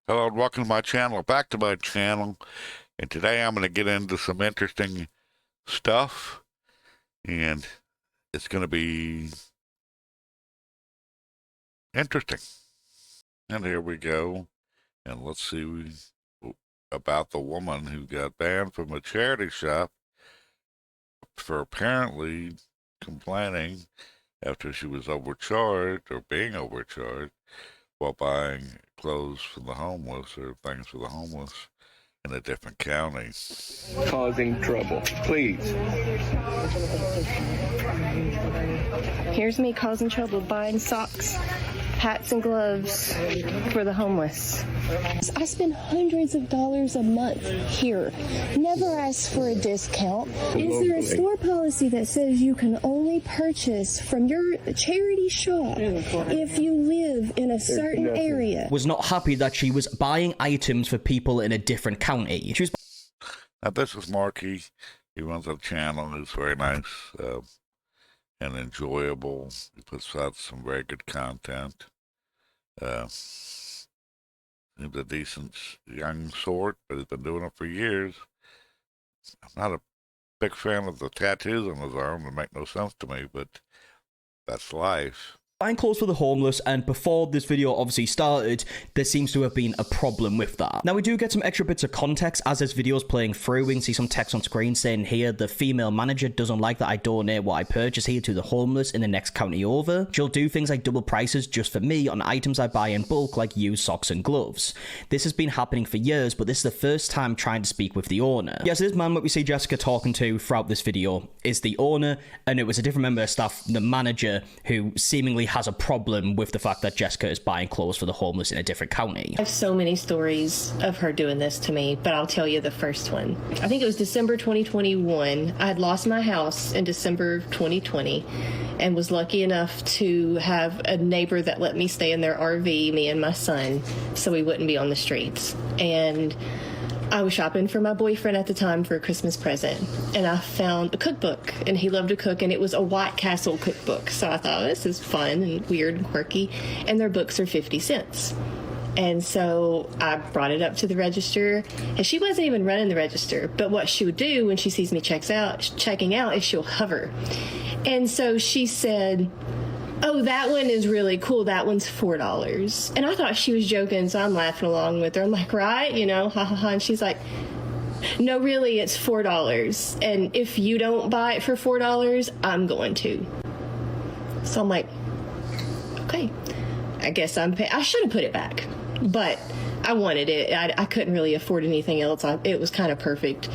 Hello and welcome to my channel, back to my channel, and today I'm going to get into some interesting stuff, and it's going to be interesting. And here we go, and let's see about the woman who got banned from a charity shop for apparently complaining after she was overcharged or being overcharged while buying clothes for the homeless or things for the homeless in a different county. Causing trouble, please. Here's me causing trouble, buying socks, hats, and gloves for the homeless. I spend hundreds of dollars a month here. Never ask for a discount. Is there a store policy that says you can only purchase from your charity shop if you live in a certain area? Was not happy that she was buying items for people in a different county. She was. Now this is Marky. He runs a channel. He's very nice and enjoyable. He puts out some very good content. He's a decent young sort, but he's been doing it for years. I'm not a big fan of the tattoos on his arm. They make no sense to me, but that's life. Buying clothes for the homeless, and before this video obviously started, there seems to have been a problem with that. Now we do get some extra bits of context as this video is playing through. We can see some text on screen saying here, the female manager doesn't like that I donate what I purchase here to the homeless in the next county over. She'll do things like double prices just for me on items I buy in bulk like used socks and gloves. This has been happening for years, but this is the first time trying to speak with the owner. Yes, this man that we see Jessica talking to throughout this video is the owner, and it was a different member of staff, the manager, who seemingly has a problem with the fact that Jessica is buying clothes for the homeless in a different county. I have so many stories of her doing this to me, but I'll tell you the first one. I think it was December 2021. I had lost my house in December 2020 and was lucky enough to have a neighbor that let me stay in their RV, me and my son, so we wouldn't be on the streets. And I was shopping for my boyfriend at the time for a Christmas present, and I found a cookbook, and he loved to cook, and it was a White Castle cookbook. So I thought, oh, this is fun and weird and quirky, and their books are 50 cents. And so I brought it up to the register, and she wasn't even running the register, but what she would do when she sees me checking out is she'll hover. And so she said, oh, that one is really cool. That one's $4. And I thought she was joking, so I'm laughing along with her. I'm like, right? You know, ha ha ha. And she's like, no, really, it's $4. And if you don't buy it for $4, I'm going to. So I'm like, okay, I guess I should have put it back. But I wanted it. I couldn't really afford anything else. It was kind of perfect.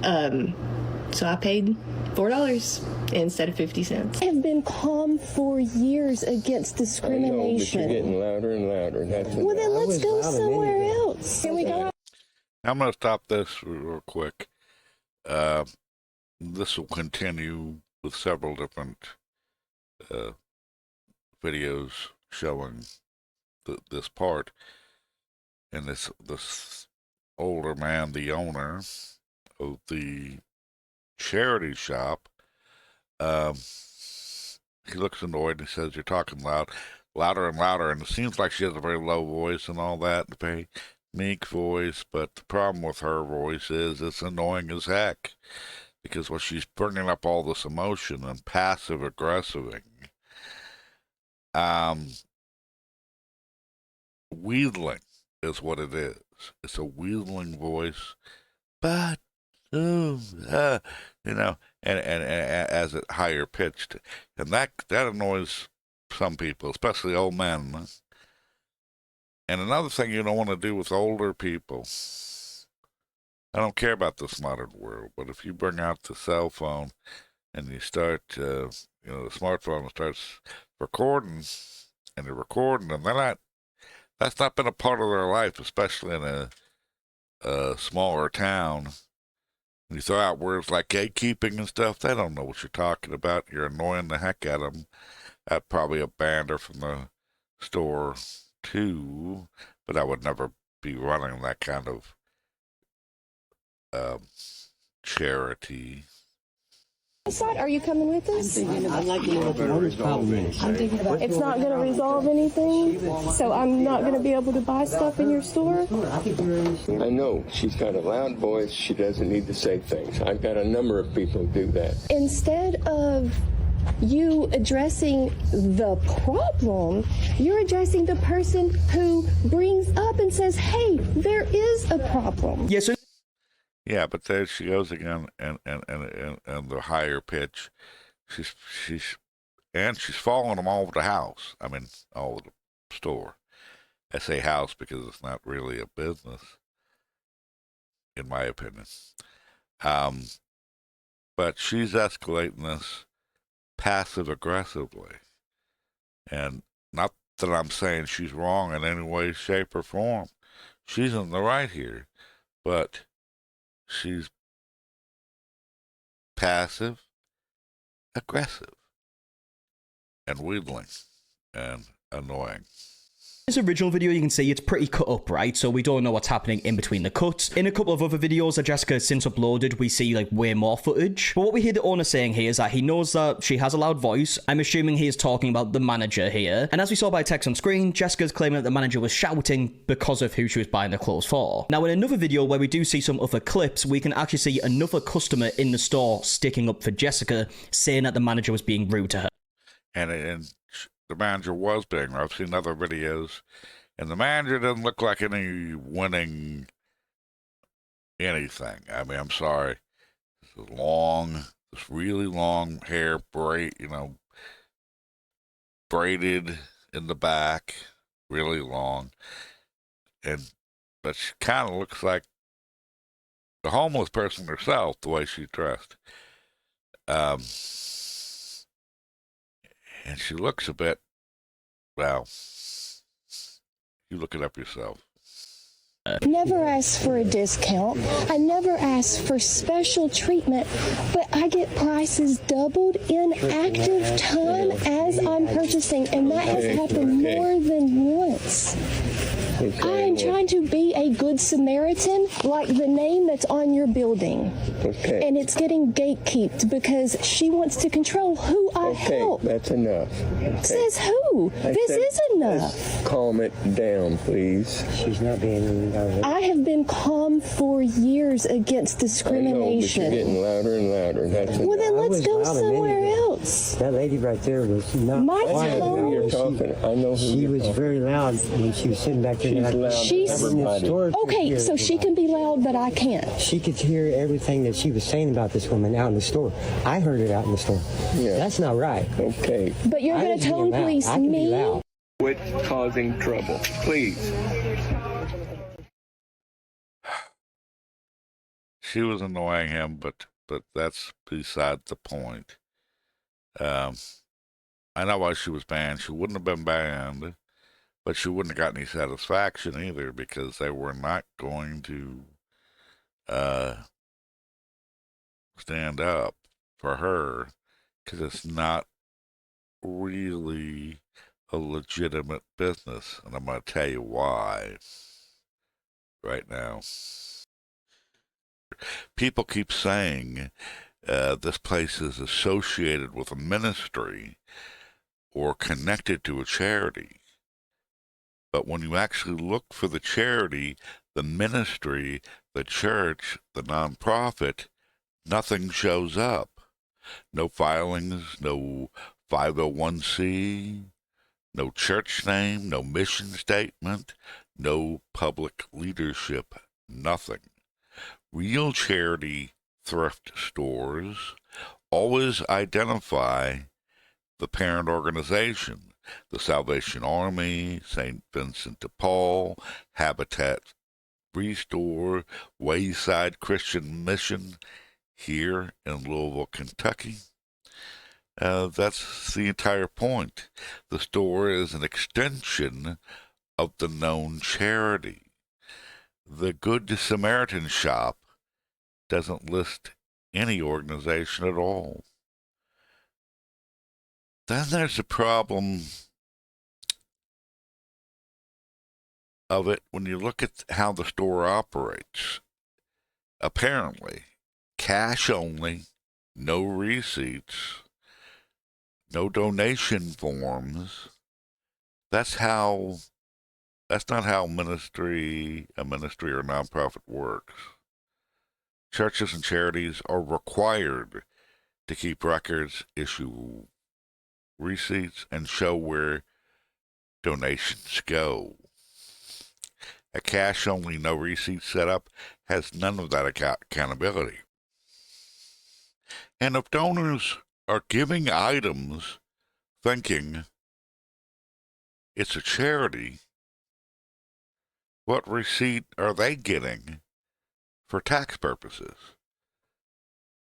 So I paid $4 instead of 50 cents. I have been calm for years against discrimination. I know, but you're getting louder and louder. Well, then let's go somewhere else. Can we go? I'm going to stop this real quick. This will continue with several different videos showing this part. And this older man, the owner of the charity shop, he looks annoyed and he says, you're talking louder and louder, and it seems like she has a very low voice and all that, a very meek voice, but the problem with her voice is it's annoying as heck, because when she's bringing up all this emotion and passive aggressiving, wheedling is what it is. It's a wheedling voice, but you know, and as it higher pitched, and that annoys some people, especially old men. And another thing you don't want to do with older people, I don't care about this modern world, but if you bring out the cell phone and you start, the smartphone starts recording, and they're recording, and that's not been a part of their life, especially in a smaller town. When you throw out words like gatekeeping and stuff, they don't know what you're talking about. You're annoying the heck out of them. I'd probably have banned her from the store too, but I would never be running that kind of charity. Side, are you coming with us? I'd like to know what the owner's problem is. It's not going to resolve anything, so I'm not going to be able to buy stuff in your store. I know she's got a loud voice. She doesn't need to say things. I've got a number of people who do that. Instead of you addressing the problem, you're addressing the person who brings up and says, hey, there is a problem. Yeah, so Yeah, but there she goes again, and the higher pitch. She's following them all over the house. I mean, all over the store. I say house because it's not really a business, in my opinion. But she's escalating this passive aggressively, and not that I'm saying she's wrong in any way, shape, or form. She's in the right here, but she's passive, aggressive, and wheedling, and annoying. this original video, you can see it's pretty cut up, right? So we don't know what's happening in between the cuts. In a couple of other videos that Jessica has since uploaded, we see like way more footage. But what we hear the owner saying here is that he knows that she has a loud voice. I'm assuming he is talking about the manager here. And as we saw by text on screen, Jessica's claiming that the manager was shouting because of who she was buying the clothes for. Now, in another video where we do see some other clips, we can actually see another customer in the store sticking up for Jessica, saying that the manager was being rude to her. And the manager was being. I've seen other videos, and the manager doesn't look like any winning anything. I mean, I'm sorry. This really long hair braided in the back, really long, but she kind of looks like the homeless person herself, the way she's dressed. And she looks a bit, well, you look it up yourself. Never asked for a discount. I never asked for special treatment, but I get prices doubled in active time as I'm purchasing, and that has happened more than once. I am trying to be a good Samaritan, like the name that's on your building. Okay. And it's getting gatekeeped because she wants to control who I help. That's enough. Okay. Says who? This is enough. Let's calm it down, please. She's not being... I have been calm for years against discrimination. I know, but you're getting louder and louder. That's Well, then enough. let's go somewhere else. That lady right there was not My quiet. tone- You're talking. I know who She you're was talking. very loud when she was sitting back there. She's loud. She's- Everybody. Okay, so she can be loud, but I can't. She could hear everything that she was saying about this woman out in the store. I heard it out in the store. Yeah. That's not right. Okay. But you're I going was to being tone loud. police I can be me? loud. Quit causing trouble, please. She was annoying him, but that's beside the point. I know why she was banned. She wouldn't have been banned, but she wouldn't have got any satisfaction either, because they were not going to stand up for her, because it's not really a legitimate business, and I'm going to tell you why right now. People keep saying this place is associated with a ministry or connected to a charity. But when you actually look for the charity, the ministry, the church, the nonprofit, nothing shows up. No filings, no 501c, no church name, no mission statement, no public leadership, nothing. Real charity thrift stores always identify the parent organization, the Salvation Army, St. Vincent de Paul, Habitat Restore, Wayside Christian Mission here in Louisville, Kentucky. That's the entire point. The store is an extension of the known charity. The Good Samaritan shop doesn't list any organization at all. Then there's the problem of it when you look at how the store operates. Apparently, cash only, no receipts, no donation forms. That's not how a ministry or nonprofit works. Churches and charities are required to keep records, issue receipts, and show where donations go. A cash-only, no receipt setup has none of that accountability. And if donors are giving items thinking it's a charity, what receipt are they getting for tax purposes?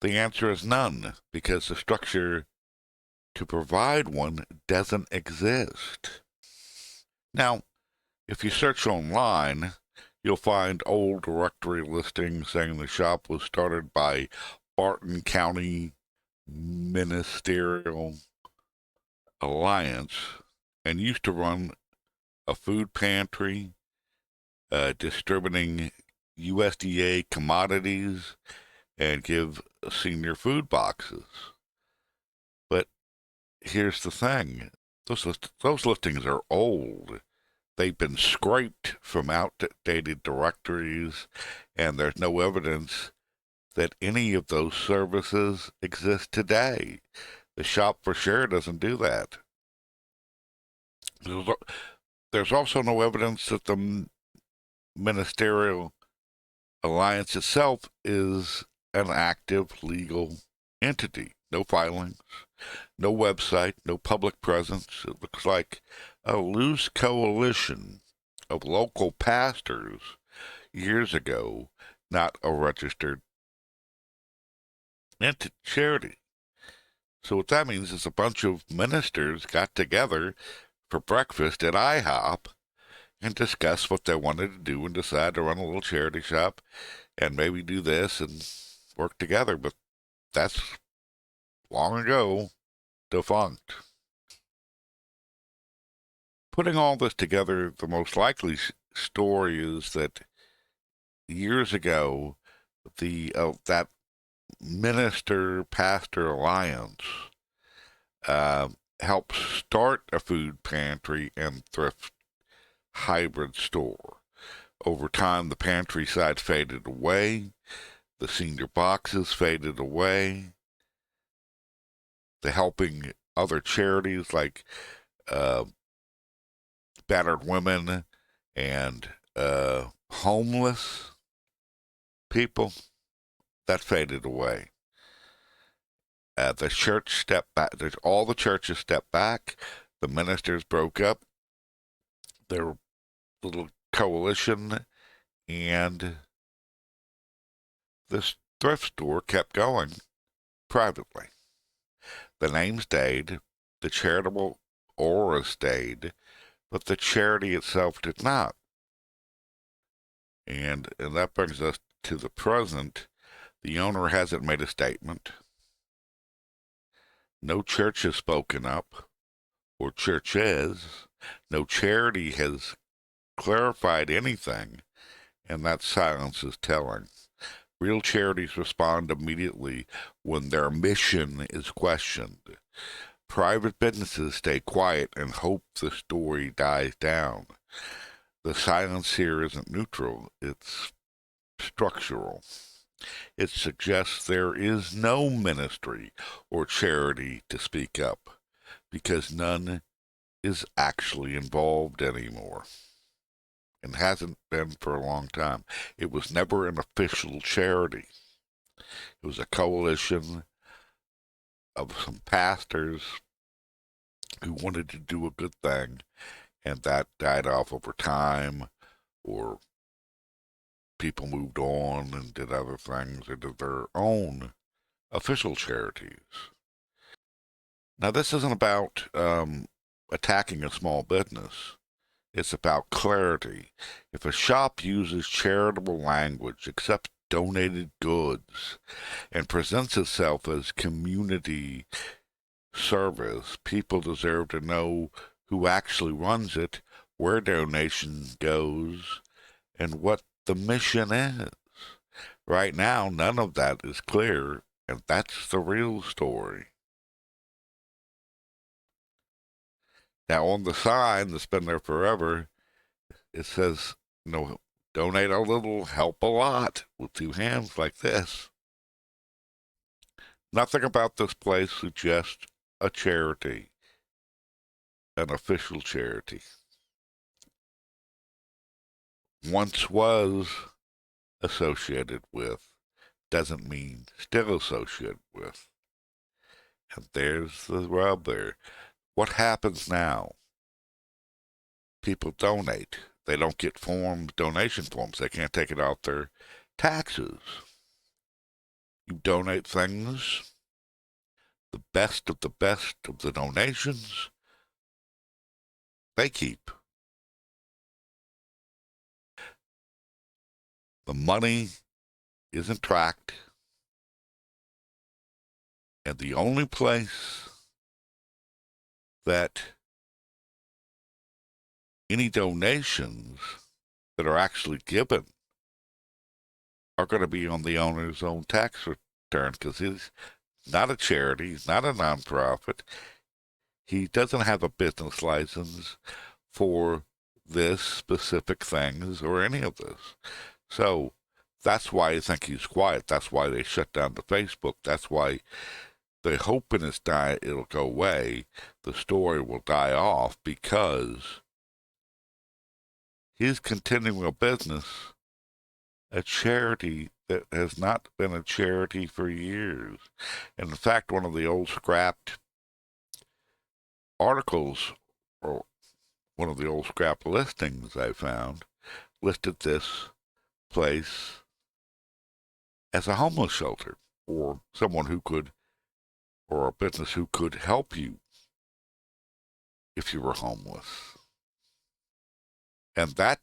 The answer is none, because the structure to provide one doesn't exist. Now, if you search online, you'll find old directory listings saying the shop was started by Barton County Ministerial Alliance and used to run a food pantry, distributing USDA commodities and give senior food boxes. But here's the thing. Those listings are old. They've been scraped from outdated directories, and there's no evidence that any of those services exist today. The shop for sure doesn't do that. There's also no evidence that the Ministerial Alliance itself is an active legal entity. No filings, no website, no public presence. It looks like a loose coalition of local pastors years ago, not a registered charity. So what that means is a bunch of ministers got together for breakfast at IHOP and discussed what they wanted to do and decide to run a little charity shop and maybe do this and work together. But that's long ago defunct. Putting all this together, the most likely story is that years ago, that minister-pastor alliance helped start a food pantry and thrift hybrid store. Over time, the pantry side faded away, the senior boxes faded away, the helping other charities like battered women and homeless people, that faded away. The church stepped back. All the churches stepped back. The ministers broke up their little coalition, and this thrift store kept going privately. The name stayed, the charitable aura stayed, but the charity itself did not. And that brings us to the present. The owner hasn't made a statement. No church has spoken up, or churches. No charity has clarified anything, and that silence is telling. Real charities respond immediately when their mission is questioned. Private businesses stay quiet and hope the story dies down. The silence here isn't neutral, it's structural. It suggests there is no ministry or charity to speak up, because none is actually involved anymore, and hasn't been for a long time. It was never an official charity. It was a coalition of some pastors who wanted to do a good thing, and that died off over time, or people moved on and did other things and did their own official charities. Now, this isn't about attacking a small business. It's about clarity. If a shop uses charitable language, accepts donated goods, and presents itself as community service, people deserve to know who actually runs it, where donations goes, and what the mission is. Right now, none of that is clear, And that's the real story. Now, on the sign that's been there forever, it says, donate a little, help a lot, with two hands like this. Nothing about this place suggests a charity, an official charity. Once was associated with doesn't mean still associated with. And there's the rub there. What happens now? People donate. They don't get donation forms. They can't take it out their taxes. You donate things, the best of the donations, they keep. The money isn't tracked. And the only place that any donations that are actually given are going to be on the owner's own tax return, because he's not a charity, he's not a nonprofit. He doesn't have a business license for this specific things or any of this. So that's why I think he's quiet. That's why they shut down the Facebook. That's why they hope in his diet it'll go away. The story will die off, because he's continuing a business, a charity that has not been a charity for years. And in fact, one of the old scrapped articles, or one of the old scrap listings I found, listed this place as a homeless shelter, or someone who could, or a business who could help you if you were homeless. And that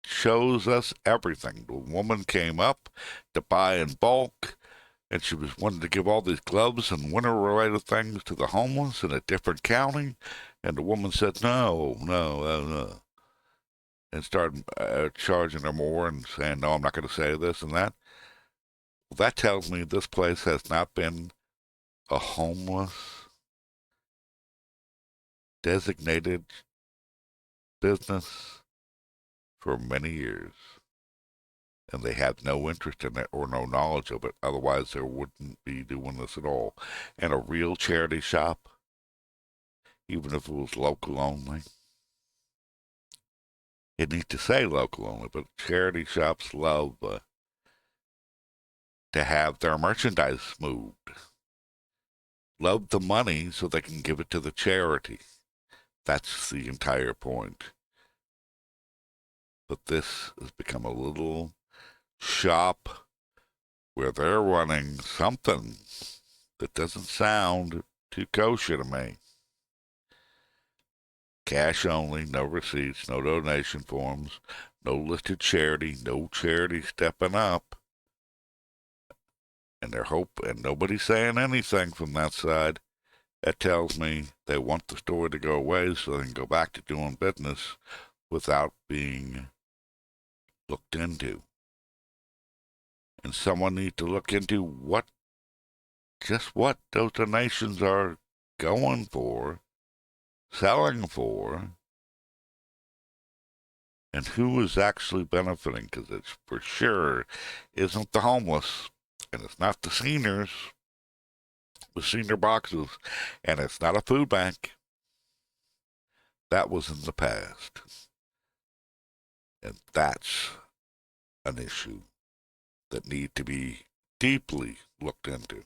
shows us everything. The woman came up to buy in bulk, and she was wanting to give all these gloves and winter-related things to the homeless in a different county, and the woman said, no, and started charging her more and saying, no, I'm not going to say this and that. Well, that tells me this place has not been a homeless designated business for many years. And they have no interest in it or no knowledge of it. Otherwise, they wouldn't be doing this at all. And a real charity shop, even if it was local only, it needs to say local only, but charity shops love to have their merchandise moved. Love the money so they can give it to the charity. That's the entire point. But this has become a little shop where they're running something that doesn't sound too kosher to me. Cash only, no receipts, no donation forms, no listed charity, no charity stepping up. And and nobody's saying anything from that side. That tells me they want the story to go away so they can go back to doing business without being looked into. And someone needs to look into just what those donations are going for, selling for, and who is actually benefiting, because it for sure isn't the homeless, and it's not the seniors with senior boxes, and it's not a food bank. That was in the past. And that's an issue that need to be deeply looked into.